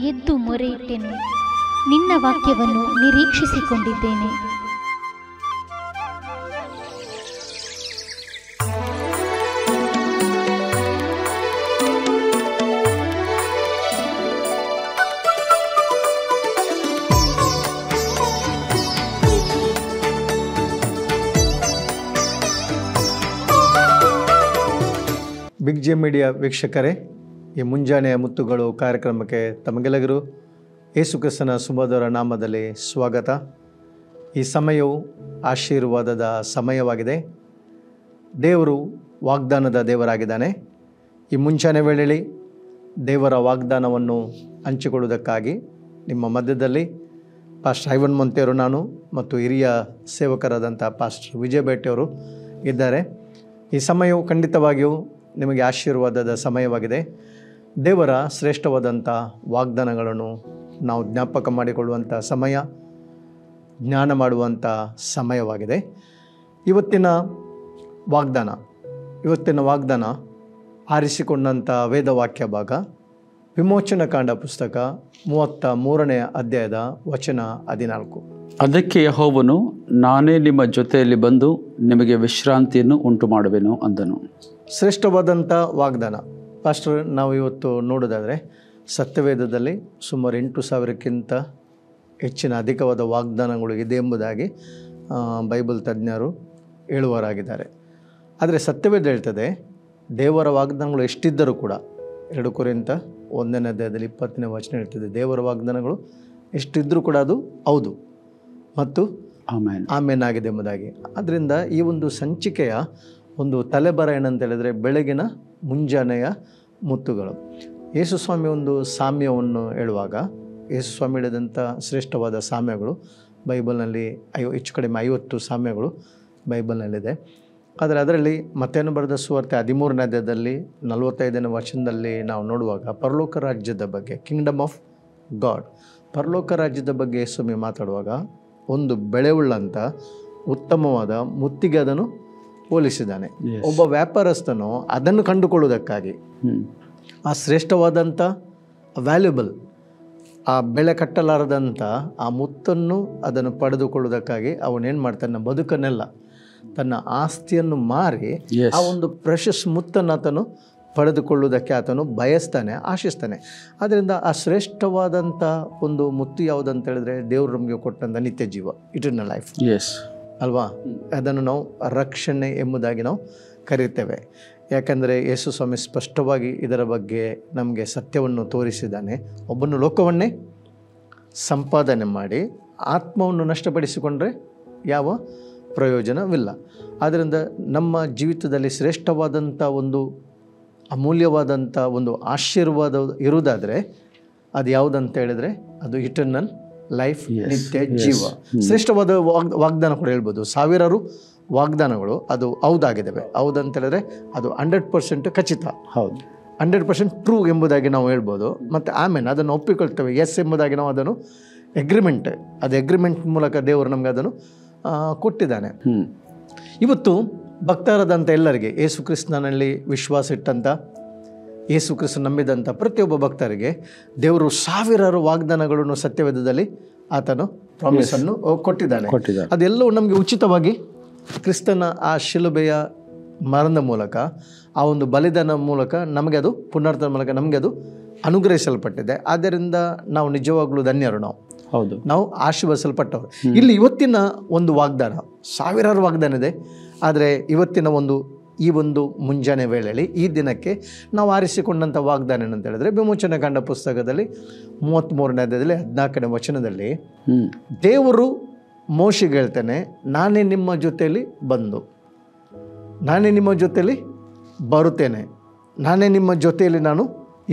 ಎದ್ದು ಮೊರೆಯಿಟ್ಟೆನು. ನಿನ್ನ ವಾಕ್ಯವನ್ನು ನಿರೀಕ್ಷಿಸಿಕೊಂಡಿದ್ದೇನೆ. ಬಿಗ್ ಜೆ ಮೀಡಿಯಾ ವೀಕ್ಷಕರೇ, ಈ ಮುಂಜಾನೆಯ ಮುತ್ತುಗಳು ಕಾರ್ಯಕ್ರಮಕ್ಕೆ ತಮಗೆಲ್ಲರಿಗೂ ಯೇಸು ಕ್ರಿಸ್ತನ ಸುಮಧುರ ನಾಮದಲ್ಲಿ ಸ್ವಾಗತ. ಈ ಸಮಯವು ಆಶೀರ್ವಾದದ ಸಮಯವಾಗಿದೆ. ದೇವರು ವಾಗ್ದಾನದ ದೇವರಾಗಿದ್ದಾನೆ. ಈ ಮುಂಚಾನೆ ವೇಳೆಯಲ್ಲಿ ದೇವರ ವಾಗ್ದಾನವನ್ನು ಹಂಚಿಕೊಳ್ಳುವುದಕ್ಕಾಗಿ ನಿಮ್ಮ ಮಧ್ಯದಲ್ಲಿ ಪಾಸ್ಟರ್ ಐವನ್ ಮೊಂತೆಯವರು, ನಾನು ಮತ್ತು ಹಿರಿಯ ಸೇವಕರಾದಂಥ ಪಾಸ್ಟರ್ ವಿಜಯ ಭೇಟಿಯವರು ಇದ್ದಾರೆ. ಈ ಸಮಯವು ಖಂಡಿತವಾಗಿಯೂ ನಿಮಗೆ ಆಶೀರ್ವಾದದ ಸಮಯವಾಗಿದೆ. ದೇವರ ಶ್ರೇಷ್ಠವಾದಂಥ ವಾಗ್ದಾನಗಳನ್ನು ನಾವು ಜ್ಞಾಪಕ ಮಾಡಿಕೊಳ್ಳುವಂಥ ಸಮಯ, ಜ್ಞಾನ ಮಾಡುವಂಥ ಸಮಯವಾಗಿದೆ. ಇವತ್ತಿನ ವಾಗ್ದಾನ ಆರಿಸಿಕೊಂಡಂಥ ವೇದವಾಕ್ಯ ಭಾಗ ವಿಮೋಚನಕಾಂಡ ಪುಸ್ತಕ 33ನೇ ಅಧ್ಯಾಯದ ವಚನ 14. ಅದಕ್ಕೆ ಯೆಹೋವನು, ನಾನೇ ನಿಮ್ಮ ಜೊತೆಯಲ್ಲಿ ಬಂದು ನಿಮಗೆ ವಿಶ್ರಾಂತಿಯನ್ನು ಉಂಟು ಮಾಡುವೆನು ಅಂದನು. ಶ್ರೇಷ್ಠವಾದಂಥ ವಾಗ್ದಾನ. ಪಾಸ್ಟರ್, ನಾವು ಇವತ್ತು ನೋಡೋದಾದರೆ ಸತ್ಯವೇದದಲ್ಲಿ ಸುಮಾರು 8,000ಕ್ಕಿಂತ ಹೆಚ್ಚಿನ ಅಧಿಕವಾದ ವಾಗ್ದಾನಗಳು ಇದೆ ಎಂಬುದಾಗಿ ಬೈಬಲ್ ತಜ್ಞರು ಹೇಳುವರಾಗಿದ್ದಾರೆ. ಆದರೆ ಸತ್ಯವೇದ ಹೇಳ್ತದೆ, ದೇವರ ವಾಗ್ದಾನಗಳು ಎಷ್ಟಿದ್ದರೂ ಕೂಡ 2 ಕೊರಿಂಥ 1ನೇ ಅಧ್ಯಾಯದಲ್ಲಿ 20ನೇ ವಚನ ಹೇಳ್ತದೆ, ದೇವರ ವಾಗ್ದಾನಗಳು ಎಷ್ಟಿದ್ದರೂ ಕೂಡ ಅದು ಹೌದು ಮತ್ತು ಆಮೇನ್ ಆಗಿದೆ ಎಂಬುದಾಗಿ. ಆದ್ದರಿಂದ ಈ ಒಂದು ಸಂಚಿಕೆಯ ಒಂದು ತಲೆಬರ ಏನಂತ ಹೇಳಿದರೆ, ಬೆಳಗಿನ ಮುಂಜಾನೆಯ ಮುತ್ತುಗಳು. ಯೇಸುಸ್ವಾಮಿ ಒಂದು ಸಾಮ್ಯವನ್ನು ಹೇಳುವಾಗ, ಯೇಸುಸ್ವಾಮಿ ಹೇಳಿದಂಥ ಶ್ರೇಷ್ಠವಾದ ಸಾಮ್ಯಗಳು ಬೈಬಲ್ನಲ್ಲಿ ಹೆಚ್ಚು ಕಡಿಮೆ 50 ಸಾಮ್ಯಗಳು ಬೈಬಲ್ನಲ್ಲಿದೆ. ಆದರೆ ಅದರಲ್ಲಿ ಮತ್ತೇನು ಬರೆದ ಸುವಾರ್ತೆ 13ನೇ ಅಧ್ಯಾಯದಲ್ಲಿ 45ನೇ ವಚನದಲ್ಲಿ ನಾವು ನೋಡುವಾಗ ಪರಲೋಕ ರಾಜ್ಯದ ಬಗ್ಗೆ, ಕಿಂಗ್ಡಮ್ ಆಫ್ ಗಾಡ್, ಪರಲೋಕ ರಾಜ್ಯದ ಬಗ್ಗೆ ಯೇಸುಸ್ವಾಮಿ ಮಾತಾಡುವಾಗ ಒಂದು ಬೆಳೆಯುಳ್ಳಂಥ ಉತ್ತಮವಾದ ಮುತ್ತಿಗೆ ಅದನ್ನು ಹೋಲಿಸಿದ್ದಾನೆ. ಒಬ್ಬ ವ್ಯಾಪಾರಸ್ಥನು ಅದನ್ನು ಕಂಡುಕೊಳ್ಳುವುದಕ್ಕಾಗಿ, ಆ ಶ್ರೇಷ್ಠವಾದಂಥ ವ್ಯಾಲ್ಯೂಬಲ್, ಆ ಬೆಲೆ ಕಟ್ಟಲಾರದಂಥ ಆ ಮುತ್ತನ್ನು ಅದನ್ನು ಪಡೆದುಕೊಳ್ಳುವುದಕ್ಕಾಗಿ ಅವನೇನು ಮಾಡ್ತಾನೆ, ಬದುಕನ್ನೆಲ್ಲ ತನ್ನ ಆಸ್ತಿಯನ್ನು ಮಾರಿ ಆ ಒಂದು ಪ್ರೆಷಸ್ ಮುತ್ತನ್ನು ಆತನು ಪಡೆದುಕೊಳ್ಳುವುದಕ್ಕೆ ಆತನು ಬಯಸ್ತಾನೆ, ಆಶಿಸ್ತಾನೆ. ಆದ್ದರಿಂದ ಆ ಶ್ರೇಷ್ಠವಾದಂಥ ಒಂದು ಮುತ್ತು ಯಾವುದಂತ ಹೇಳಿದ್ರೆ, ದೇವರು ನಮಗೆ ಕೊಟ್ಟಂಥ ನಿತ್ಯ ಜೀವ, ಇಟರ್ನಲ್ ಲೈಫ್ ಅಲ್ವಾ. ಅದನ್ನು ನಾವು ರಕ್ಷಣೆ ಎಂಬುದಾಗಿ ನಾವು ಕರೀತೇವೆ. ಯಾಕಂದರೆ ಯೇಸು ಸ್ವಾಮಿ ಸ್ಪಷ್ಟವಾಗಿ ಇದರ ಬಗ್ಗೆ ನಮಗೆ ಸತ್ಯವನ್ನು ತೋರಿಸಿದ್ದಾನೆ. ಒಬ್ಬನು ಲೋಕವನ್ನೇ ಸಂಪಾದನೆ ಮಾಡಿ ಆತ್ಮವನ್ನು ನಷ್ಟಪಡಿಸಿಕೊಂಡ್ರೆ ಯಾವ ಪ್ರಯೋಜನವಿಲ್ಲ. ಆದ್ದರಿಂದ ನಮ್ಮ ಜೀವಿತದಲ್ಲಿ ಶ್ರೇಷ್ಠವಾದಂಥ ಒಂದು ಅಮೂಲ್ಯವಾದಂಥ ಒಂದು ಆಶೀರ್ವಾದ ಇರುವುದಾದರೆ ಅದು ಯಾವುದಂತ ಹೇಳಿದರೆ, ಅದು ಇಟರ್ನಲ್ ಲೈಫ್, ನಿತ್ಯ ಜೀವ. ಶ್ರೇಷ್ಠವಾದ ವಾಗ್ದಾನ ಕೂಡ ಹೇಳ್ಬೋದು. ಸಾವಿರಾರು ವಾಗ್ದಾನಗಳು ಅದು ಹೌದಾಗಿದ್ದಾವೆ. ಹೌದಂತ ಹೇಳಿದ್ರೆ ಅದು 100% ಖಚಿತ, ಹೌದು, 100% ಟ್ರೂ ಎಂಬುದಾಗಿ ನಾವು ಹೇಳ್ಬೋದು. ಮತ್ತು ಆಮೇಲೆ ಅದನ್ನು ಒಪ್ಪಿಕೊಳ್ತೇವೆ, ಎಸ್ ಎಂಬುದಾಗಿ ನಾವು ಅದನ್ನು ಎಗ್ರಿಮೆಂಟ್ ಮೂಲಕ ದೇವರು ನಮಗೆ ಅದನ್ನು ಕೊಟ್ಟಿದ್ದಾನೆ. ಇವತ್ತು ಭಕ್ತರಾದಂಥ ಎಲ್ಲರಿಗೆ, ಯೇಸು ಕ್ರಿಸ್ತನಲ್ಲಿ ವಿಶ್ವಾಸ ಇಟ್ಟಂಥ, ಯೇಸು ಕ್ರಿಸ್ತ ನಂಬಿದಂಥ ಪ್ರತಿಯೊಬ್ಬ ಭಕ್ತರಿಗೆ ದೇವರು ಸಾವಿರಾರು ವಾಗ್ದಾನಗಳನ್ನು ಸತ್ಯವೇದದಲ್ಲಿ ಆತನು ಪ್ರಾಮಿಸನ್ನು ಕೊಟ್ಟಿದ್ದಾನೆ. ಅದೆಲ್ಲವೂ ನಮಗೆ ಉಚಿತವಾಗಿ ಕ್ರಿಸ್ತನ ಆ ಶಿಲುಬೆಯ ಮರಣದ ಮೂಲಕ, ಆ ಒಂದು ಬಲಿದಾನ ಮೂಲಕ ನಮಗೆ ಅದು ಪುನರ್ತನ ಮೂಲಕ ನಮಗೆ ಅದು ಅನುಗ್ರಹಿಸಲ್ಪಟ್ಟಿದೆ. ಆದ್ದರಿಂದ ನಾವು ನಿಜವಾಗ್ಲೂ ಧನ್ಯರು, ನಾವು ಆಶೀರ್ವದಿಸಲ್ಪಟ್ಟವರು. ಇಲ್ಲಿ ಇವತ್ತಿನ ಒಂದು ವಾಗ್ದಾನ, ಸಾವಿರಾರು ವಾಗ್ದಾನ ಇದೆ, ಆದರೆ ಇವತ್ತಿನ ಈ ಒಂದು ಮುಂಜಾನೆ ವೇಳೆಯಲ್ಲಿ ಈ ದಿನಕ್ಕೆ ನಾವು ಆರಿಸಿಕೊಂಡಂಥ ವಾಗ್ದಾನ ಏನಂತ ಹೇಳಿದ್ರೆ, ವಿಮೋಚನಕಾಂಡ ಪುಸ್ತಕದಲ್ಲಿ 33ನೇ ಅಧ್ಯಾಯದಲ್ಲಿ 14ನೇ ವಚನದಲ್ಲಿ ದೇವರು ಮೋಶೆಗೆ ಹೇಳ್ತಾನೆ, ನಾನೇ ನಿಮ್ಮ ಜೊತೆಯಲ್ಲಿ ಬರುತ್ತೇನೆ, ನಾನೇ ನಿಮ್ಮ ಜೊತೆಯಲ್ಲಿ ನಾನು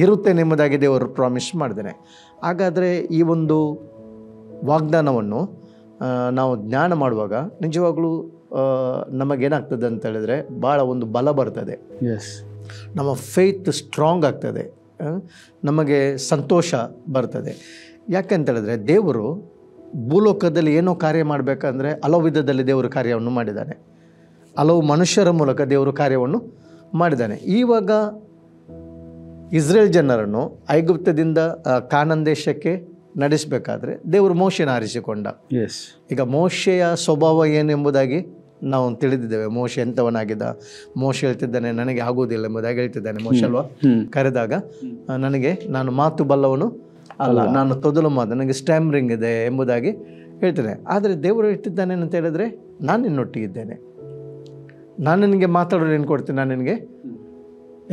ಇರುತ್ತೇನೆ ಎಂಬುದಾಗಿ ದೇವರು ಪ್ರಾಮಿಸ್ ಮಾಡಿದ್ದೇನೆ. ಹಾಗಾದರೆ ಈ ಒಂದು ವಾಗ್ದಾನವನ್ನು ನಾವು ಜ್ಞಾನ ಮಾಡುವಾಗ ನಿಜವಾಗ್ಲೂ ನಮಗೇನಾಗ್ತದೆ ಅಂತ ಹೇಳಿದ್ರೆ, ಭಾಳ ಒಂದು ಬಲ ಬರ್ತದೆ, ನಮ್ಮ ಫೇತ್ ಸ್ಟ್ರಾಂಗ್ ಆಗ್ತದೆ, ನಮಗೆ ಸಂತೋಷ ಬರ್ತದೆ. ಯಾಕೆಂತ ಹೇಳಿದ್ರೆ, ದೇವರು ಭೂಲೋಕದಲ್ಲಿ ಏನೋ ಕಾರ್ಯ ಮಾಡಬೇಕಂದ್ರೆ ಹಲವು ವಿಧದಲ್ಲಿ ದೇವರು ಕಾರ್ಯವನ್ನು ಮಾಡಿದ್ದಾನೆ, ಹಲವು ಮನುಷ್ಯರ ಮೂಲಕ ದೇವರು ಕಾರ್ಯವನ್ನು ಮಾಡಿದ್ದಾನೆ. ಇವಾಗ ಇಸ್ರೇಲ್ ಜನರನ್ನು ಐಗುಪ್ತದಿಂದ ಕಾನಾನ್ ದೇಶಕ್ಕೆ ನಡೆಸಬೇಕಾದ್ರೆ ದೇವರು ಮೋಶೆನ ಆರಿಸಿಕೊಂಡ. ಎಸ್. ಈಗ ಮೋಶೆಯ ಸ್ವಭಾವ ಏನೆಂಬುದಾಗಿ ನಾವು ತಿಳಿದಿದ್ದೇವೆ. ಮೋಶೆ ಎಂಥವನಾಗಿದ್ದ? ಮೋಶೆ ಹೇಳ್ತಿದ್ದಾನೆ ನನಗೆ ಆಗುವುದಿಲ್ಲ ಎಂಬುದಾಗಿ ಹೇಳ್ತಿದ್ದಾನೆ. ಮೋಶೆ ಅಲ್ವಾ ಕರೆದಾಗ ನಾನು ಮಾತು ಬಲ್ಲವನು ಅಲ್ಲ, ನಾನು ತೊದಲು ಮಾತು, ನನಗೆ ಸ್ಟ್ಯಾಮ್ರಿಂಗ್ ಇದೆ ಎಂಬುದಾಗಿ ಹೇಳ್ತೇನೆ. ಆದರೆ ದೇವರು ಹೇಳ್ತಿದ್ದಾನೆ ಅಂತ ಹೇಳಿದ್ರೆ ನಾನು ನಿನ್ನೊಟ್ಟಿಗಿದ್ದೇನೆ, ನಾನು ನಿನಗೆ ಮಾತಾಡೋದು ಏನು ಕೊಡ್ತೇನೆ, ನಾನು ನಿನಗೆ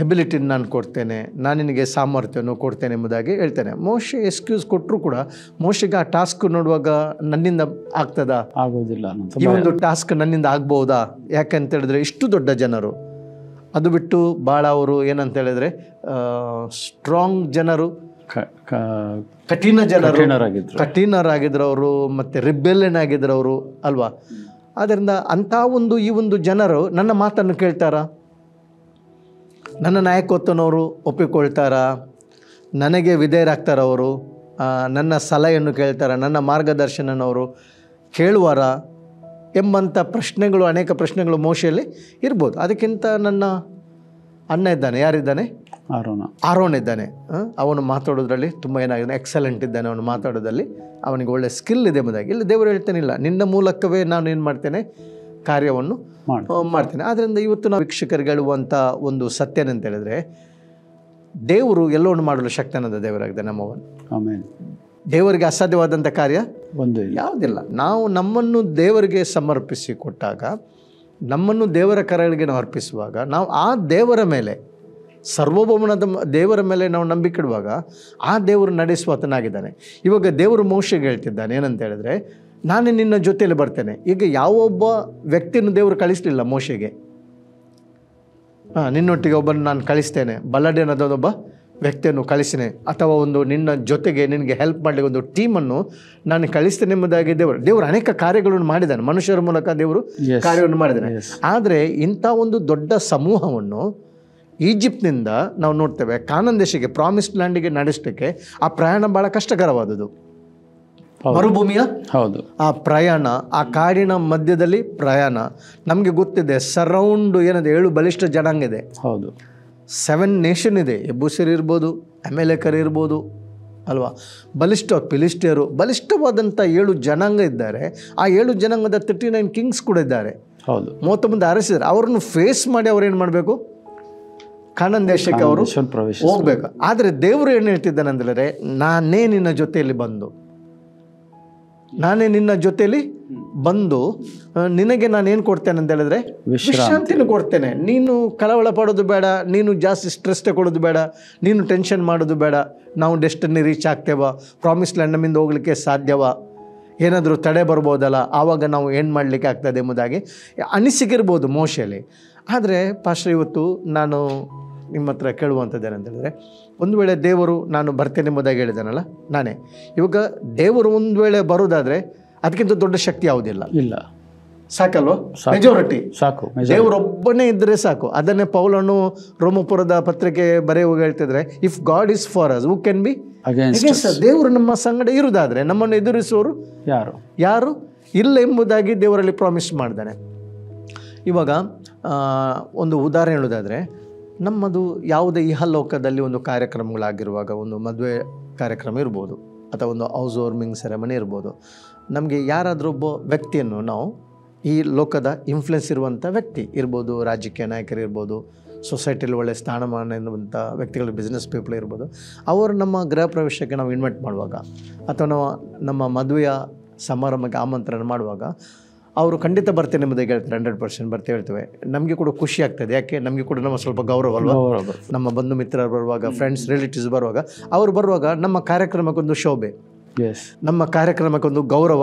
ಎಬಿಲಿಟಿನ ನಾನು ಕೊಡ್ತೇನೆ, ನಾನು ನಿನಗೆ ಸಾಮರ್ಥ್ಯವನ್ನು ಕೊಡ್ತೇನೆ ಎಂಬುದಾಗಿ ಹೇಳ್ತೇನೆ. ಮೋಶೆ ಎಕ್ಸ್ಕ್ಯೂಸ್ ಕೊಟ್ಟರು ಕೂಡ ಮೋಶೆಗೆ ಆ ಟಾಸ್ಕ್ ನೋಡುವಾಗ ನನ್ನಿಂದ ಆಗ್ತದಾ, ಆಗೋದಿಲ್ಲ, ಈ ಒಂದು ಟಾಸ್ಕ್ ನನ್ನಿಂದ ಆಗ್ಬೋದಾ? ಯಾಕಂತ ಹೇಳಿದ್ರೆ ಇಷ್ಟು ದೊಡ್ಡ ಜನರು, ಅದು ಬಿಟ್ಟು ಭಾಳ ಅವರು ಏನಂತ ಹೇಳಿದ್ರೆ ಸ್ಟ್ರಾಂಗ್ ಜನರು, ಕಠಿಣ ಜನರು, ಕಠಿಣರಾಗಿದ್ರು ಅವರು, ಮತ್ತು ರಿಬೆಲಿಯನ್ ಆಗಿದ್ರು ಅವರು ಅಲ್ವಾ. ಆದ್ದರಿಂದ ಅಂಥ ಈ ಒಂದು ಜನರು ನನ್ನ ಮಾತನ್ನು ಕೇಳ್ತಾರಾ? ನನ್ನ ನಾಯಕತ್ವನವರು ಒಪ್ಪಿಕೊಳ್ತಾರಾ? ನನಗೆ ವಿಧೇಯರಾಗ್ತಾರವರು? ನನ್ನ ಸಲಹೆಯನ್ನು ಕೇಳ್ತಾರ? ನನ್ನ ಮಾರ್ಗದರ್ಶನನವರು ಕೇಳುವಾರ ಎಂಬಂಥ ಪ್ರಶ್ನೆಗಳು, ಅನೇಕ ಪ್ರಶ್ನೆಗಳು ಮೋಶೆಯಲ್ಲಿ ಇರ್ಬೋದು. ಅದಕ್ಕಿಂತ ನನ್ನ ಅಣ್ಣ ಇದ್ದಾನೆ, ಯಾರಿದ್ದಾನೆ? ಆರೋನ್ ಇದ್ದಾನೆ. ಅವನು ಮಾತಾಡೋದ್ರಲ್ಲಿ ತುಂಬ ಏನಾಗಿದೆ, ಎಕ್ಸಲೆಂಟ್ ಇದ್ದಾನೆ. ಅವನು ಮಾತಾಡೋದ್ರಲ್ಲಿ ಅವನಿಗೆ ಒಳ್ಳೆ ಸ್ಕಿಲ್ ಇದೆ ಎಂಬುದಾಗಿ ಇಲ್ಲಿ ದೇವರು ಹೇಳ್ತಾನಿಲ್ಲ, ನಿನ್ನ ಮೂಲಕವೇ ನಾನು ಏನು ಮಾಡ್ತೇನೆ, ಕಾರ್ಯವನ್ನು ಮಾಡ್ತೇನೆ. ಆದ್ದರಿಂದ ಇವತ್ತು ನಾವು ವೀಕ್ಷಕರಿಗೆ ಹೇಳುವಂಥ ಒಂದು ಸತ್ಯ ಏನಂತ ಹೇಳಿದ್ರೆ, ದೇವರು ಎಲ್ಲವನ್ನು ಮಾಡಲು ಶಕ್ತನಾದ ದೇವರಾಗಿದೆ ನಮ್ಮವನು. ಆಮೇಲೆ ದೇವರಿಗೆ ಅಸಾಧ್ಯವಾದಂಥ ಕಾರ್ಯ ಒಂದು ಯಾವುದಿಲ್ಲ. ನಾವು ನಮ್ಮನ್ನು ದೇವರಿಗೆ ಸಮರ್ಪಿಸಿ ಕೊಟ್ಟಾಗ, ನಮ್ಮನ್ನು ದೇವರ ಕರಗಳಿಗೆ ನಾವು ಅರ್ಪಿಸುವಾಗ, ನಾವು ಆ ದೇವರ ಮೇಲೆ, ಸರ್ವಭೌಮನಾದ ದೇವರ ಮೇಲೆ ನಾವು ನಂಬಿಕೆ ಇಡುವಾಗ ಆ ದೇವರು ನಡೆಸುವಾತನಾಗಿದ್ದಾನೆ. ಇವಾಗ ದೇವರು ಮೋಶೆಗೆ ಹೇಳ್ತಿದ್ದಾನೆ ಏನಂತ ಹೇಳಿದ್ರೆ, ನಾನೇ ನಿನ್ನ ಜೊತೆಯಲ್ಲಿ ಬರ್ತೇನೆ. ಈಗ ಯಾವೊಬ್ಬ ವ್ಯಕ್ತಿಯನ್ನು ದೇವರು ಕಳಿಸಲಿಲ್ಲ ಮೋಶೆಗೆ. ನಿನ್ನೊಟ್ಟಿಗೆ ಒಬ್ಬನು ನಾನು ಕಳಿಸ್ತೇನೆ, ಬಲ್ಲಡೇನದೊಬ್ಬ ವ್ಯಕ್ತಿಯನ್ನು ಕಳಿಸ್ತೇನೆ, ಅಥವಾ ನಿನ್ನ ಜೊತೆಗೆ ನಿನಗೆ ಹೆಲ್ಪ್ ಮಾಡಲಿಕ್ಕೆ ಒಂದು ಟೀಮನ್ನು ನಾನು ಕಳಿಸ್ತೇನೆ ಎಂಬುದಾಗಿ ದೇವರು ಅನೇಕ ಕಾರ್ಯಗಳನ್ನು ಮಾಡಿದ್ದಾನೆ. ಮನುಷ್ಯರ ಮೂಲಕ ದೇವರು ಕಾರ್ಯವನ್ನು ಮಾಡಿದ್ದಾನೆ. ಆದರೆ ಇಂಥ ಒಂದು ದೊಡ್ಡ ಸಮೂಹವನ್ನು ಈಜಿಪ್ಟ್ನಿಂದ ನಾವು ನೋಡ್ತೇವೆ ಕಾನಾನ್ ದೇಶಕ್ಕೆ, ಪ್ರಾಮಿಸ್ಡ್ ಲ್ಯಾಂಡಿಗೆ ನಡೆಸಲಿಕ್ಕೆ ಆ ಪ್ರಯಾಣ ಭಾಳ ಕಷ್ಟಕರವಾದದ್ದು. ಮರುಭೂಮಿಯ ಆ ಪ್ರಯಾಣ, ಆ ಕಾಡಿನ ಮಧ್ಯದಲ್ಲಿ ಪ್ರಯಾಣ. ನಮಗೆ ಗೊತ್ತಿದೆ, ಸರೌಂಡ್ ಏನದೆ 7 ಬಲಿಷ್ಠ ಜನಾಂಗ ಇದೆ. 7 ನೇಷನ್ ಇದೆ. ಎಬೂಸರ್ ಇರ್ಬೋದು, ಅಮೆಲೇಕರ್ ಇರ್ಬೋದು ಅಲ್ವಾ, ಫಿಲಿಸ್ಟಿಯರು, ಬಲಿಷ್ಠವಾದಂಥ 7 ಜನಾಂಗ ಇದ್ದಾರೆ. ಆ 7 ಜನಾಂಗದ 39 ಕಿಂಗ್ಸ್ ಕೂಡ ಇದ್ದಾರೆ. 39 ಅರಸಿದ್ದಾರೆ. ಅವರನ್ನು ಫೇಸ್ ಮಾಡಿ ಅವ್ರು ಏನು ಮಾಡಬೇಕು, ಕಾನಾನ್ ದೇಶಕ್ಕೆ ಅವರು ಹೋಗ್ಬೇಕು. ಆದರೆ ದೇವರು ಏನು ಹೇಳ್ತಿದ್ದಾನೆ ಅಂದರೆ, ನಾನೇ ನಿನ್ನ ಜೊತೆಯಲ್ಲಿ ಬಂದು ನಿನಗೆ ನಾನೇನು ಕೊಡ್ತೇನೆ ಅಂತ ಹೇಳಿದ್ರೆ ವಿಶ್ರಾಂತಿನ ಕೊಡ್ತೇನೆ. ನೀನು ಕಳವಳ ಪಡೋದು ಬೇಡ, ನೀನು ಜಾಸ್ತಿ ಸ್ಟ್ರೆಸ್ ತಗೊಳ್ಳೋದು ಬೇಡ, ನೀನು ಟೆನ್ಷನ್ ಮಾಡೋದು ಬೇಡ. ನಾವು ಡೆಸ್ಟಿನಿ ರೀಚ್ ಆಗ್ತೇವ, ಪ್ರಾಮಿಸ್ ಲ್ಯಾಂಡ್ ನಮ್ಮಿಂದ ಹೋಗ್ಲಿಕ್ಕೆ ಸಾಧ್ಯವ, ಏನಾದರೂ ತಡೆ ಬರ್ಬೋದಲ್ಲ, ಆವಾಗ ನಾವು ಏನು ಮಾಡಲಿಕ್ಕೆ ಆಗ್ತದೆ ಎಂಬುದಾಗಿ ಅನಿಸಿಕಿರ್ಬೋದು ಮೋಶೆಯಲ್ಲಿ. ಆದರೆ ಪಾಸ್ಟರ್, ಇವತ್ತು ನಾನು ನಿಮ್ಮ ಹತ್ರ ಕೇಳುವಂಥದ್ದು ಏನಂತ ಹೇಳಿದ್ರೆ, ಒಂದು ವೇಳೆ ದೇವರು ನಾನು ಬರ್ತೇನೆ ಎಂಬುದಾಗಿ ಹೇಳಿದಾನಲ್ಲ, ನಾನೇ ಇವಾಗ ದೇವರು ಒಂದು ವೇಳೆ ಬರೋದಾದರೆ ಅದಕ್ಕಿಂತ ದೊಡ್ಡ ಶಕ್ತಿ ಯಾವುದಿಲ್ಲ, ಇಲ್ಲ, ಸಾಕಲ್ವ? ಮೆಜಾರಿಟಿ ಸಾಕು, ದೇವರೊಬ್ಬನೇ ಇದ್ದರೆ ಸಾಕು. ಅದನ್ನೇ ಪೌಲನು ರೋಮಪುರದ ಪತ್ರಿಕೆ ಬರೆಯುವಾಗ ಹೇಳ್ತಿದ್ರೆ, if God is for us who can be against us. ದೇವರು ನಮ್ಮ ಸಂಗಡ ಇರುವುದಾದರೆ ನಮ್ಮನ್ನು ಎದುರಿಸುವವರು ಯಾರು ಇಲ್ಲ ಎಂಬುದಾಗಿ ದೇವರಲ್ಲಿ ಪ್ರಾಮಿಸ್ ಮಾಡಿದ್ದಾನೆ. ಇವಾಗ ಒಂದು ಉದಾಹರಣೆ ಹೇಳೋದಾದರೆ, ನಮ್ಮದು ಯಾವುದೇ ಇಹಲೋಕದಲ್ಲಿ ಒಂದು ಕಾರ್ಯಕ್ರಮಗಳಾಗಿರುವಾಗ, ಒಂದು ಮದುವೆ ಕಾರ್ಯಕ್ರಮ ಇರ್ಬೋದು, ಅಥವಾ ಒಂದು ಹೌಸ್ ವಾರ್ಮಿಂಗ್ ಸೆರೆಮನಿ ಇರ್ಬೋದು, ನಮಗೆ ಯಾರಾದರೂ ಒಬ್ಬ ವ್ಯಕ್ತಿಯನ್ನು ನಾವು, ಈ ಲೋಕದ ಇನ್ಫ್ಲುಯೆನ್ಸ್ ಇರುವಂಥ ವ್ಯಕ್ತಿ ಇರ್ಬೋದು, ರಾಜಕೀಯ ನಾಯಕರು ಇರ್ಬೋದು, ಸೊಸೈಟಿಯಲ್ಲಿ ಒಳ್ಳೆಯ ಸ್ಥಾನಮಾನ ಎನ್ನುವಂಥ ವ್ಯಕ್ತಿಗಳು, ಬಿಸ್ನೆಸ್ ಪೀಪಲ್ ಇರ್ಬೋದು, ಅವರು ನಮ್ಮ ಗೃಹ ಪ್ರವೇಶಕ್ಕೆ ನಾವು ಇನ್ವೈಟ್ ಮಾಡುವಾಗ, ಅಥವಾ ನಾವು ನಮ್ಮ ಮದುವೆಯ ಸಮಾರಂಭಕ್ಕೆ ಆಮಂತ್ರಣ ಮಾಡುವಾಗ ಅವರು ಖಂಡಿತ ಬರ್ತೇನೆ ಎಂಬುದಾಗಿ ಹೇಳ್ತಾರೆ. 100% ಬರ್ತೇವೆ ಹೇಳ್ತೇವೆ. ನಮಗೆ ಕೂಡ ಖುಷಿ ಆಗ್ತದೆ. ಯಾಕೆ, ನಮಗೆ ಕೂಡ ನಮ್ಮ ಸ್ವಲ್ಪ ಗೌರವ ಅಲ್ವಾ, ನಮ್ಮ ಬಂಧು ಮಿತ್ರರು ಬರುವಾಗ, ಫ್ರೆಂಡ್ಸ್ ರಿಲೇಟಿವ್ಸ್ ಬರುವಾಗ, ಅವರು ಬರುವಾಗ ನಮ್ಮ ಕಾರ್ಯಕ್ರಮಕ್ಕೊಂದು ಶೋಭೆ, ನಮ್ಮ ಕಾರ್ಯಕ್ರಮಕ್ಕೊಂದು ಗೌರವ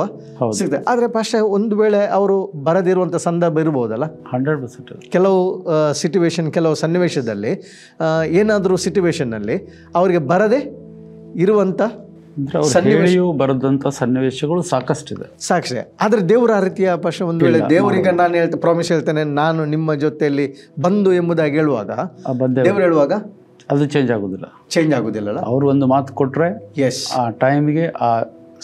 ಸಿಗ್ತದೆ. ಆದರೆ ಪಾಸ್ಟರ್, ಒಂದು ವೇಳೆ ಅವರು ಬರದಿರುವಂಥ ಸಂದರ್ಭ ಇರ್ಬೋದಲ್ಲ, 100%. ಕೆಲವು ಸಿಟುವೇಶನ್, ಕೆಲವು ಸನ್ನಿವೇಶದಲ್ಲಿ, ಏನಾದರೂ ಸಿಟುವೇಶನ್ನಲ್ಲಿ ಅವರಿಗೆ ಬರದೇ ಇರುವಂಥ ಬರದಂಥ ಸನ್ನಿವೇಶಗಳು ಸಾಕಷ್ಟಿದೆ, ಸಾಕ್ಷಿ. ಆದರೆ ದೇವರ ಆ ರೀತಿಯ ಪಾಶ, ಒಂದು ವೇಳೆ ದೇವರಿಗೆ ನಾನು ಪ್ರಾಮಿಸ್ ಹೇಳ್ತೇನೆ, ನಾನು ನಿಮ್ಮ ಜೊತೆಯಲ್ಲಿ ಬಂದು ಎಂಬುದಾಗಿ ಹೇಳುವಾಗ, ದೇವರು ಹೇಳುವಾಗ ಅದು ಚೇಂಜ್ ಆಗೋದಿಲ್ಲ. ಅವರು ಒಂದು ಮಾತು ಕೊಟ್ಟರೆ ಆ ಟೈಮ್ಗೆ, ಆ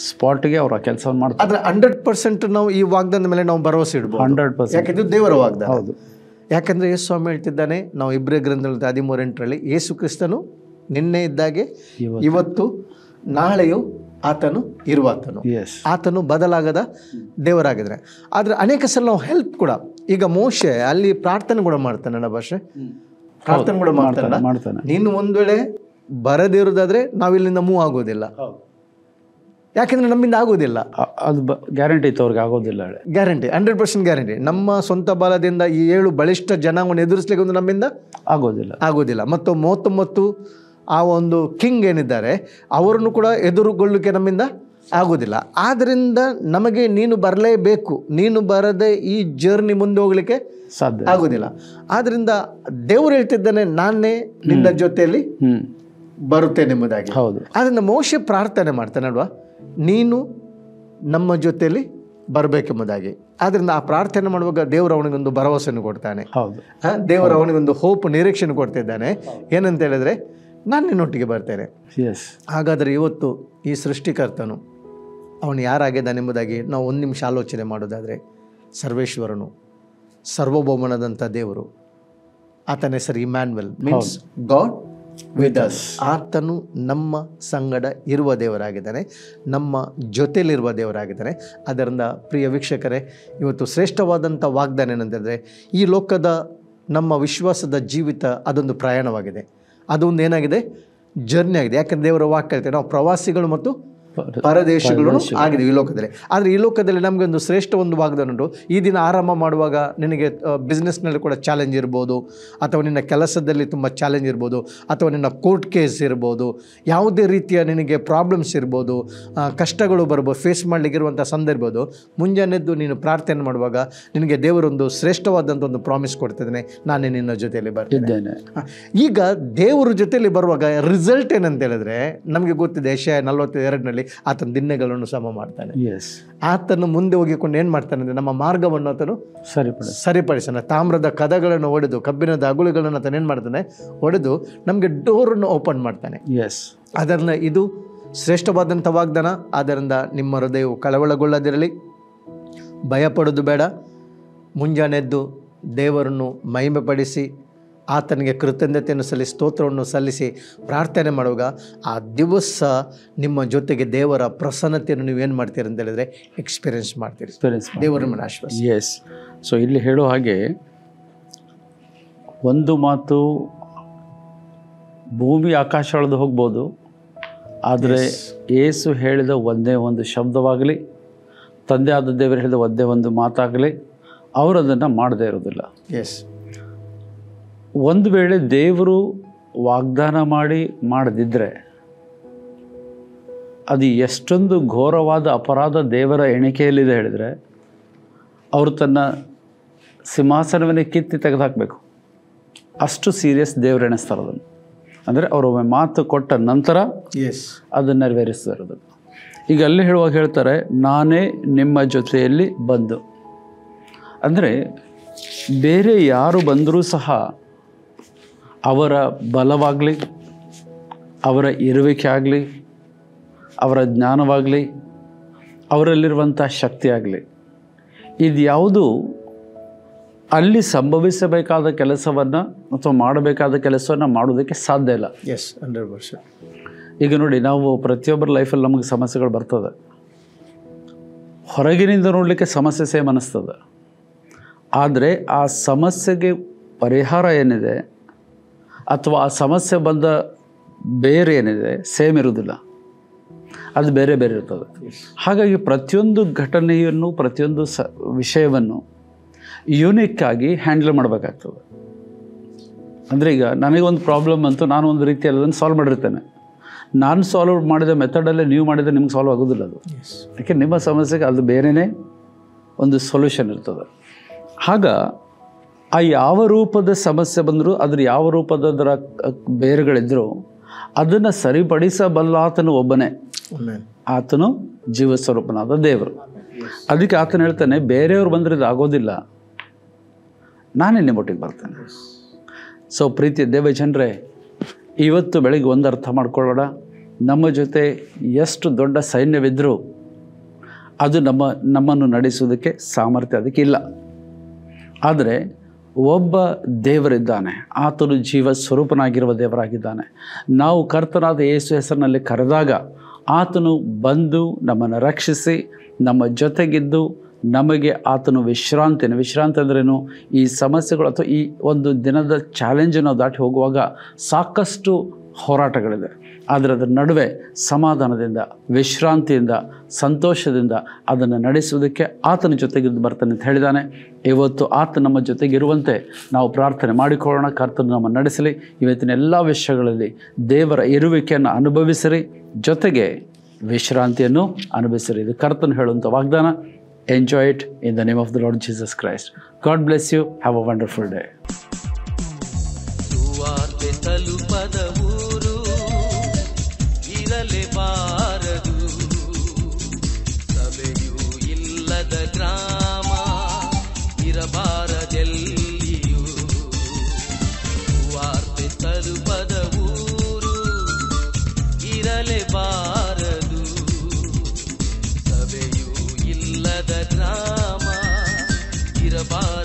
ಸ್ಪಾಟ್ಗೆ ಅವ್ರು ಆ ಕೆಲಸವನ್ನು ಮಾಡ್ತಾರೆ. ಆದರೆ 100% ನಾವು ಈ ವಾಗ್ದಾನದ ಮೇಲೆ ನಾವು ಭರವಸೆ ಇಡ್ಬೋದು. 100%. ಯಾಕೆಂದ್ರೆ ದೇವರ ವಾಗ್ದಾನ. ಹೌದು. ಯಾಕಂದರೆ ಯೇಸು ಸ್ವಾಮಿ ಹೇಳ್ತಿದ್ದಾನೆ, ನಾವು ಇಬ್ರಿಯ ಗ್ರಂಥದಲ್ಲಿ 13:8 ಯೇಸು ಕ್ರಿಸ್ತನು ನಿನ್ನೆ ಇದ್ದಾಗೆ ಇವತ್ತು ನಾಳೆಯೂ ಆತನು ಇರುವಾತನು. ಆತನು ಬದಲಾಗದ ದೇವರಾಗಿದ್ದಾರೆ. ಆದರೆ ಅನೇಕ ಸಲ ನಾವು ಹೆಲ್ಪ್ ಕೂಡ, ಈಗ ಮೋಶೆ ಅಲ್ಲಿ ಪ್ರಾರ್ಥನೆ ಕೂಡ ಮಾಡ್ತಾನೆ, ನನ್ನ ಭಾಷೆ ಪ್ರಾರ್ಥನೆ ಕೂಡ ಮಾಡ್ತಾನೆ. ನೀನು ಒಂದು ವೇಳೆ ಬರದೇ ಇರೋದಾದ್ರೆ ನಾವಿಲ್ಲಿಂದ ಮೂವ್ ಆಗೋದಿಲ್ಲ, ಯಾಕೆಂದ್ರೆ ನಮ್ಮಿಂದ ಆಗೋದಿಲ್ಲ. ಅದು ಗ್ಯಾರಂಟಿ ಇತ್ತು ಅವ್ರಿಗೆ, ಆಗೋದಿಲ್ಲ. Guarantee 100% guarantee. ನಮ್ಮ ಸ್ವಂತ ಬಲದಿಂದ ಈ 7 ಬಲಿಷ್ಠ ಜನಾಂಗವನ್ನು ಎದುರಿಸ್ಲಿಕ್ಕೆ ಒಂದು ನಮ್ಮಿಂದ ಆಗೋದಿಲ್ಲ. ಮತ್ತು 39 ಆ ಒಂದು ಕಿಂಗ್ ಏನಿದ್ದಾರೆ ಅವರನ್ನು ಕೂಡ ಎದುರುಗೊಳ್ಳಲಿಕ್ಕೆ ನಮ್ಮಿಂದ ಆಗೋದಿಲ್ಲ. ಆದ್ದರಿಂದ ನಮಗೆ ನೀನು ಬರಲೇಬೇಕು, ನೀನು ಬರದೆ ಈ ಜರ್ನಿ ಮುಂದೆ ಹೋಗ್ಲಿಕ್ಕೆ ಸಾಧ್ಯ ಆಗೋದಿಲ್ಲ. ಆದ್ರಿಂದ ದೇವರು ಹೇಳ್ತಿದ್ದಾನೆ, ನಾನೇ ನಿನ್ನ ಜೊತೆಯಲ್ಲಿ ಬರುತ್ತೇನೆ ಎಂಬುದಾಗಿ. ಆದ್ರಿಂದ ಮೋಶೆ ಪ್ರಾರ್ಥನೆ ಮಾಡ್ತಾನೆ ಅಲ್ವಾ, ನೀನು ನಮ್ಮ ಜೊತೆಯಲ್ಲಿ ಬರಬೇಕೆಂಬುದಾಗಿ. ಆದ್ರಿಂದ ಆ ಪ್ರಾರ್ಥನೆ ಮಾಡುವಾಗ ದೇವರು ಅವನಿಗೊಂದು ಭರವಸೆಯನ್ನು ಕೊಡ್ತಾನೆ. ದೇವರು ಅವನಿಗೊಂದು ಹೋಪ್, ನಿರೀಕ್ಷೆಯನ್ನು ಕೊಡ್ತಿದ್ದಾನೆ. ಏನಂತ ಹೇಳಿದ್ರೆ, ನಾನು ನಿನ್ನೊಟ್ಟಿಗೆ ಬರ್ತೇನೆ. ಹಾಗಾದರೆ ಇವತ್ತು ಈ ಸೃಷ್ಟಿಕರ್ತನು ಅವನು ಯಾರಾಗಿದ್ದಾನೆಂಬುದಾಗಿ ನಾವು ಒಂದು ನಿಮಿಷ ಆಲೋಚನೆ ಮಾಡೋದಾದರೆ, ಸರ್ವೇಶ್ವರನು, ಸರ್ವಭೌಮನದಂಥ ದೇವರು, ಆತನ ಹೆಸರು Immanuel, means god with us. ಆತನು ನಮ್ಮ ಸಂಗಡ ಇರುವ ದೇವರಾಗಿದ್ದಾನೆ, ನಮ್ಮ ಜೊತೆಯಲ್ಲಿರುವ ದೇವರಾಗಿದ್ದಾನೆ. ಅದರಿಂದ ಪ್ರಿಯ ವೀಕ್ಷಕರೇ, ಇವತ್ತು ಶ್ರೇಷ್ಠವಾದಂಥ ವಾಗ್ದಾನ ಏನಂತಂದರೆ, ಈ ಲೋಕದ ನಮ್ಮ ವಿಶ್ವಾಸದ ಜೀವಿತ ಅದೊಂದು ಪ್ರಯಾಣವಾಗಿದೆ, ಅದೊಂದು ಏನಾಗಿದೆ, ಜರ್ನಿ ಆಗಿದೆ. ಯಾಕಂದರೆ ದೇವರ ವಾಕ್ಯ ಹೇಳ್ತಾರೆ, ನಾವು ಪ್ರವಾಸಿಗಳು ಮತ್ತು ಪರದೇಶಗಳು ಆಗಿದೆ ಈ ಲೋಕದಲ್ಲಿ. ಆದರೆ ಈ ಲೋಕದಲ್ಲಿ ನಮಗೆ ಒಂದು ಶ್ರೇಷ್ಠ ಒಂದು ವಾಗ್ದಾನ ಉಂಟು. ಈ ದಿನ ಆರಂಭ ಮಾಡುವಾಗ ನಿನಗೆ ಬಿಸ್ನೆಸ್ನಲ್ಲಿ ಕೂಡ ಚಾಲೆಂಜ್ ಇರ್ಬೋದು, ಅಥವಾ ನಿನ್ನ ಕೆಲಸದಲ್ಲಿ ತುಂಬ ಚಾಲೆಂಜ್ ಇರ್ಬೋದು, ಅಥವಾ ನಿನ್ನ ಕೋರ್ಟ್ ಕೇಸ್ ಇರ್ಬೋದು, ಯಾವುದೇ ರೀತಿಯ ನಿನಗೆ ಪ್ರಾಬ್ಲಮ್ಸ್ ಇರ್ಬೋದು, ಕಷ್ಟಗಳು ಬರ್ಬೋದು, ಫೇಸ್ ಮಾಡಲಿಕ್ಕಿರುವಂಥ ಸಂದರ್ಭ. ಮುಂಜಾನೆದ್ದು ನೀನು ಪ್ರಾರ್ಥನೆ ಮಾಡುವಾಗ ನಿನಗೆ ದೇವರೊಂದು ಶ್ರೇಷ್ಠವಾದಂಥ ಒಂದು ಪ್ರಾಮಿಸ್ ಕೊಡ್ತಿದ್ದೇನೆ, ನಾನೇ ನಿನ್ನ ಜೊತೆಯಲ್ಲಿ ಬರ್ತಿದ್ದೇನೆ. ಈಗ ದೇವರ ಜೊತೆಯಲ್ಲಿ ಬರುವಾಗ ರಿಸಲ್ಟ್ ಏನಂತ ಹೇಳಿದ್ರೆ, ನಮಗೆ ಗೊತ್ತಿದೆ, ಯೆಶಾಯ 42 ಆತನ ದಿನಗಳನ್ನು ಸಮ ಮಾಡ್ತಾನೆ. ಆತನು ಮುಂದೆ ಹೋಗಿಕೊಂಡು ಏನು ಮಾಡ್ತಾನೆ ಅಂದರೆ, ನಮ್ಮ ಮಾರ್ಗವನ್ನು ಆತನು ಸರಿಪಡಿಸಾನೆ. ತಾಮ್ರದ ಕದಗಳನ್ನು ಒಡೆದು, ಕಬ್ಬಿಣದ ಅಗುಳುಗಳನ್ನು ಆತನು ಏನು ಮಾಡ್ತಾನೆ, ಒಡೆದು ನಮಗೆ ಡೋರನ್ನು ಓಪನ್ ಮಾಡ್ತಾನೆ. ಅದರಿಂದ ಇದು ಶ್ರೇಷ್ಠವಾದಂಥ ವಾಗ್ದಾನ. ಆದ್ದರಿಂದ ನಿಮ್ಮ ಹೃದಯವು ಕಳವಳಗೊಳ್ಳದಿರಲಿ, ಭಯಪಡೋದು ಬೇಡ. ಮುಂಜಾನೆದ್ದು ದೇವರನ್ನು ಮಹಿಮೆಪಡಿಸಿ, ಆತನಿಗೆ ಕೃತಜ್ಞತೆಯನ್ನು ಸಲ್ಲಿಸಿ, ಸ್ತೋತ್ರವನ್ನು ಸಲ್ಲಿಸಿ ಪ್ರಾರ್ಥನೆ ಮಾಡುವಾಗ ಆ ದಿವಸ ನಿಮ್ಮ ಜೊತೆಗೆ ದೇವರ ಪ್ರಸನ್ನತೆಯನ್ನು ನೀವೇನು ಮಾಡ್ತೀರಿ ಅಂತ ಹೇಳಿದರೆ ಎಕ್ಸ್ಪೀರಿಯನ್ಸ್ ಮಾಡ್ತೀರಿ. ದೇವರ ಆಶ್ವಾಸ. ಸೊ ಇಲ್ಲಿ ಹೇಳೋ ಹಾಗೆ ಒಂದು ಮಾತು, ಭೂಮಿ ಆಕಾಶ ಅಳೆದು ಹೋಗ್ಬೋದು, ಆದರೆ ಯೇಸು ಹೇಳಿದ ಒಂದೇ ಒಂದು ಶಬ್ದವಾಗಲಿ, ತಂದೆ ಆದ ದೇವರು ಹೇಳಿದ ಒಂದೇ ಒಂದು ಮಾತಾಗಲಿ, ಅವರು ಅದನ್ನು ಮಾಡದೇ ಇರೋದಿಲ್ಲ. ಒಂದು ವೇಳೆ ದೇವರು ವಾಗ್ದಾನ ಮಾಡದಿದ್ದರೆ ಅದು ಎಷ್ಟೊಂದು ಘೋರವಾದ ಅಪರಾಧ ದೇವರ ಎಣಿಕೆಯಲ್ಲಿದೆ ಹೇಳಿದರೆ, ಅವರು ತನ್ನ ಸಿಂಹಾಸನವನ್ನೇ ಕಿತ್ತಿ ತೆಗೆದುಹಾಕಬೇಕು. ಅಷ್ಟು ಸೀರಿಯಸ್ ದೇವರು ಎಣಿಸ್ತಾರೆ ಅದನ್ನು. ಅಂದರೆ ಅವರೊಮ್ಮೆ ಮಾತು ಕೊಟ್ಟ ನಂತರ ಅದನ್ನು ನೆರವೇರಿಸ್ತಾ ಇರೋದು. ಈಗ ಅಲ್ಲಿ ಹೇಳುವಾಗ ಹೇಳ್ತಾರೆ, ನಾನೇ ನಿಮ್ಮ ಜೊತೆಯಲ್ಲಿ ಬಂದು. ಅಂದರೆ ಬೇರೆ ಯಾರು ಬಂದರೂ ಸಹ ಅವರ ಬಲವಾಗಲಿ, ಅವರ ಇರುವಿಕೆ ಆಗಲಿ, ಅವರ ಜ್ಞಾನವಾಗಲಿ, ಅವರಲ್ಲಿರುವಂಥ ಶಕ್ತಿ ಆಗಲಿ, ಇದು ಯಾವುದು ಅಲ್ಲಿ ಸಂಭವಿಸಬೇಕಾದ ಕೆಲಸವನ್ನು ಅಥವಾ ಮಾಡಬೇಕಾದ ಕೆಲಸವನ್ನು ಮಾಡೋದಕ್ಕೆ ಸಾಧ್ಯ ಇಲ್ಲ. 100%. ಈಗ ನೋಡಿ, ನಾವು ಪ್ರತಿಯೊಬ್ಬರ ಲೈಫಲ್ಲಿ ನಮಗೆ ಸಮಸ್ಯೆಗಳು ಬರ್ತದೆ. ಹೊರಗಿನಿಂದ ನೋಡಲಿಕ್ಕೆ ಸಮಸ್ಯೆ ಸೇಮ್ ಅನ್ನಿಸ್ತದೆ, ಆದರೆ ಆ ಸಮಸ್ಯೆಗೆ ಪರಿಹಾರ ಏನಿದೆ ಅಥವಾ ಆ ಸಮಸ್ಯೆ ಬಂದ ಬೇರೆ ಏನಿದೆ ಸೇಮ್ ಇರೋದಿಲ್ಲ, ಅದು ಬೇರೆ ಬೇರೆ ಇರ್ತದೆ. ಹಾಗಾಗಿ ಪ್ರತಿಯೊಂದು ಘಟನೆಯನ್ನು, ಪ್ರತಿಯೊಂದು ವಿಷಯವನ್ನು ಯೂನಿಕ್ಕಾಗಿ ಹ್ಯಾಂಡಲ್ ಮಾಡಬೇಕಾಗ್ತದೆ. ಅಂದರೆ ಈಗ ನನಗೊಂದು ಪ್ರಾಬ್ಲಮ್ ಅಂತೂ ನಾನು ಒಂದು ರೀತಿಯಲ್ಲಿ ಅದನ್ನು ಸಾಲ್ವ್ ಮಾಡಿರ್ತೇನೆ. ನಾನು ಸಾಲ್ವ್ ಮಾಡಿದ ಮೆಥಡಲ್ಲೇ ನೀವು ಮಾಡಿದರೆ ನಿಮ್ಗೆ ಸಾಲ್ವ್ ಆಗೋದಿಲ್ಲ ಅದು. ಯಾಕೆ, ನಿಮ್ಮ ಸಮಸ್ಯೆಗೆ ಅದು ಬೇರೆಯೇ ಒಂದು ಸೊಲ್ಯೂಷನ್ ಇರ್ತದೆ. ಆಗ ಆ ಯಾವ ರೂಪದ ಸಮಸ್ಯೆ ಬಂದರೂ, ಅದ್ರ ಯಾವ ರೂಪದರ ಬೇರುಗಳಿದ್ದರೂ ಅದನ್ನು ಸರಿಪಡಿಸಬಲ್ಲ ಆತನು ಒಬ್ಬನೇ. ಆತನು ಜೀವಸ್ವರೂಪನಾದ ದೇವರು. ಅದಕ್ಕೆ ಆತನು ಹೇಳ್ತಾನೆ, ಬೇರೆಯವರು ಬಂದರೆ ಇದು ಆಗೋದಿಲ್ಲ, ನಾನೇ ನಿಮ್ಮೊಟ್ಟಿಗೆ ಬರ್ತೇನೆ. ಸೊ ಪ್ರೀತಿಯ ದೇವ ಜನರೇ, ಇವತ್ತು ಬೆಳಗ್ಗೆ ಒಂದು ಅರ್ಥ ಮಾಡ್ಕೊಳ್ಳೋಣ, ನಮ್ಮ ಜೊತೆ ಎಷ್ಟು ದೊಡ್ಡ ಸೈನ್ಯವಿದ್ದರೂ ಅದು ನಮ್ಮನ್ನು ನಡೆಸುವುದಕ್ಕೆ ಸಾಮರ್ಥ್ಯ ಅದಕ್ಕೆ ಇಲ್ಲ. ಆದರೆ ಒಬ್ಬ ದೇವರಿದ್ದಾನೆ, ಆತನು ಜೀವ ಸ್ವರೂಪನಾಗಿರುವ ದೇವರಾಗಿದ್ದಾನೆ. ನಾವು ಕರ್ತನಾದ ಯೇಸು ಹೆಸರಿನಲ್ಲಿ ಕರೆದಾಗ ಆತನು ಬಂದು ನಮ್ಮನ್ನು ರಕ್ಷಿಸಿ ನಮ್ಮ ಜೊತೆಗಿದ್ದು ನಮಗೆ ಆತನು ವಿಶ್ರಾಂತಿ ಅಂದ್ರೇನು, ಈ ಸಮಸ್ಯೆಗಳು ಅಥವಾ ಈ ಒಂದು ದಿನದ ಚಾಲೆಂಜನ್ನು ದಾಟಿ ಹೋಗುವಾಗ ಸಾಕಷ್ಟು ಹೋರಾಟಗಳಿದೆ. ಆದರೆ ಅದರ ನಡುವೆ ಸಮಾಧಾನದಿಂದ, ವಿಶ್ರಾಂತಿಯಿಂದ, ಸಂತೋಷದಿಂದ ಅದನ್ನು ನಡೆಸುವುದಕ್ಕೆ ಆತನ ಜೊತೆಗಿದ್ದು ಬರ್ತಾನೆ ಅಂತ ಹೇಳಿದ್ದಾನೆ. ಇವತ್ತು ಆತ ನಮ್ಮ ಜೊತೆಗಿರುವಂತೆ ನಾವು ಪ್ರಾರ್ಥನೆ ಮಾಡಿಕೊಳ್ಳೋಣ. ಕರ್ತನು ನಮ್ಮನ್ನು ನಡೆಸಲಿ. ಇವತ್ತಿನ ಎಲ್ಲ ವಿಷಯಗಳಲ್ಲಿ ದೇವರ ಇರುವಿಕೆಯನ್ನು ಅನುಭವಿಸಿರಿ, ಜೊತೆಗೆ ವಿಶ್ರಾಂತಿಯನ್ನು ಅನುಭವಿಸಿರಿ. ಇದು ಕರ್ತನು ಹೇಳುವಂಥ ವಾಗ್ದಾನ. Enjoy it in the name of the Lord Jesus Christ. God bless you. Have a wonderful day. ಸುವಾರ್ತೆ ತಲುಪದ ಊರು ಇರಲೇಬಾರದು, ಸಭೆಯೂ ಇಲ್ಲದ ಗ್ರಾಮ ಇರಬಾರದೆಲ್ಲಿಯೂ. ಸುವಾರ್ತೆ ತಲುಪದ ಊರು ಇರಲೇಬಾರದು, ಸಭೆಯೂ ಇಲ್ಲದ ಗ್ರಾಮ ಇರಬಾರದು.